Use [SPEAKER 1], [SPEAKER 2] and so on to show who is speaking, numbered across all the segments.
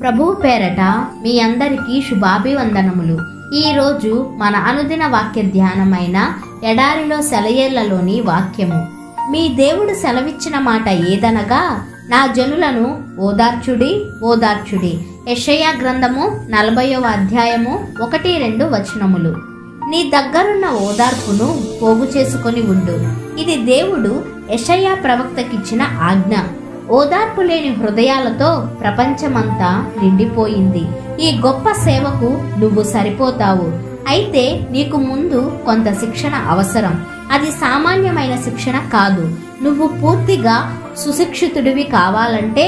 [SPEAKER 1] ప్రభువు పేరట మీ అందరికీ శుభాభివందనములు. ఈరోజు మన అనుదిన వాక్య ధ్యానమైన ఎడారిలో సెలయేళ్లలోని వాక్యము. మీ దేవుడు సెలవిచ్చిన మాట ఏదనగా, నా జనులను ఓదార్చుడి ఓదార్చుడి. యెషయా గ్రంథము 40వ అధ్యాయము 1-2 వచనములు. నీ దగ్గరున్న ఓదార్పును పోగు చేసుకొని ఉండు. ఇది దేవుడు యెషయా ప్రవక్తకిచ్చిన ఆజ్ఞ. ఓదార్పు లేని హృదయాలతో ప్రపంచమంతా నిండిపోయింది. ఈ గొప్ప సేవకు నువ్వు సరిపోతావు. అయితే నీకు ముందు కొంత శిక్షణ అవసరం. అది సామాన్యమైన శిక్షణ కాదు. నువ్వు పూర్తిగా సుశిక్షితుడివి కావాలంటే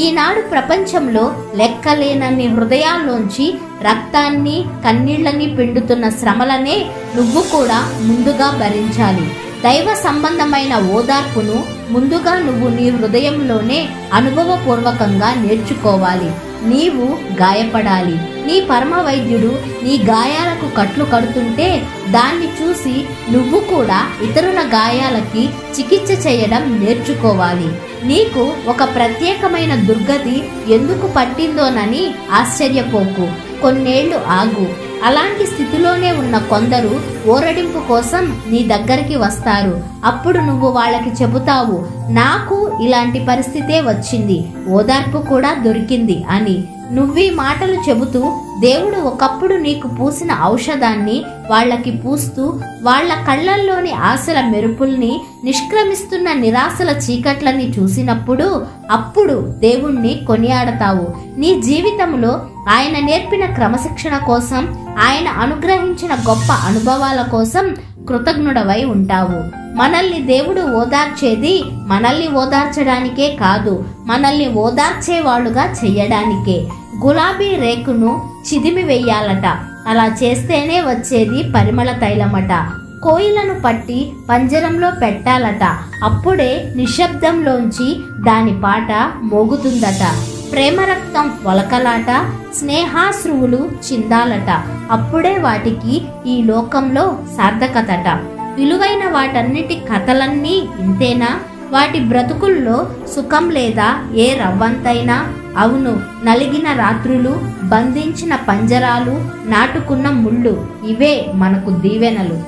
[SPEAKER 1] ఈనాడు ప్రపంచంలో లెక్కలేనన్ని హృదయాల్లోంచి రక్తాన్ని కన్నీళ్లని పిండుతున్న శ్రమలనే నువ్వు కూడా ముందుగా భరించాలి. దైవ సంబంధమైన ఓదార్పును ముందుగా నువ్వు నీ హృదయంలోనే అనుభవపూర్వకంగా నేర్చుకోవాలి. నీవు గాయపడాలి. నీ పరమ వైద్యుడు నీ గాయాలకు కట్లు కడుతుంటే దాన్ని చూసి నువ్వు కూడా ఇతరుల గాయాలకి చికిత్స చేయడం నేర్చుకోవాలి. నీకు ఒక ప్రత్యేకమైన దుర్గతి ఎందుకు పట్టిందోనని ఆశ్చర్యపోకు. కొన్నేళ్లు ఆగు. అలాంటి స్థితిలోనే ఉన్న కొందరు ఓరడింపు కోసం నీ దగ్గరికి వస్తారు. అప్పుడు నువ్వు వాళ్ళకి చెబుతావు, నాకు ఇలాంటి పరిస్థితే వచ్చింది, ఓదార్పు కూడా దొరికింది అని. నువ్వీ మాటలు చెబుతూ దేవుడు ఒకప్పుడు నీకు పూసిన ఔషధాన్ని వాళ్ళకి పూస్తూ వాళ్ళ కళ్ళల్లోని ఆశల మెరుపుల్ని, నిష్క్రమిస్తున్న నిరాశల చీకట్లని చూసినప్పుడు అప్పుడు దేవుణ్ణి కొనియాడతావు. నీ జీవితంలో ఆయన నేర్పిన క్రమశిక్షణ కోసం, ఆయన అనుగ్రహించిన గొప్ప అనుభవాల కోసం కృతజ్ఞుడవై ఉంటావు. మనల్ని దేవుడు ఓదార్చేది మనల్ని ఓదార్చడానికే కాదు, మనల్ని ఓదార్చేవాళ్ళుగా చెయ్యడానికే. గులాబీ రేకును చిదిమి వెయ్యాలట. అలా చేస్తేనే వచ్చేది పరిమళ తైలమట. కోయిలను పట్టి పంజరంలో పెట్టాలట. అప్పుడే నిశ్శబ్దంలోంచి దాని పాట మోగుతుందట. ప్రేమరక్తం ఒలకలాట, స్నేహాశ్రువులు చిందాలట. అప్పుడే వాటికి ఈ లోకంలో సార్థకతట. విలువైన వాటన్నిటి కథలన్నీ ఇంతేనా? వాటి బ్రతుకుల్లో సుఖం లేదా ఏ రవ్వంతైనా? అవును, నలిగిన రాత్రులు, బంధించిన పంజరాలు, నాటుకున్న ముళ్ళు, ఇవే మనకు దీవెనలు.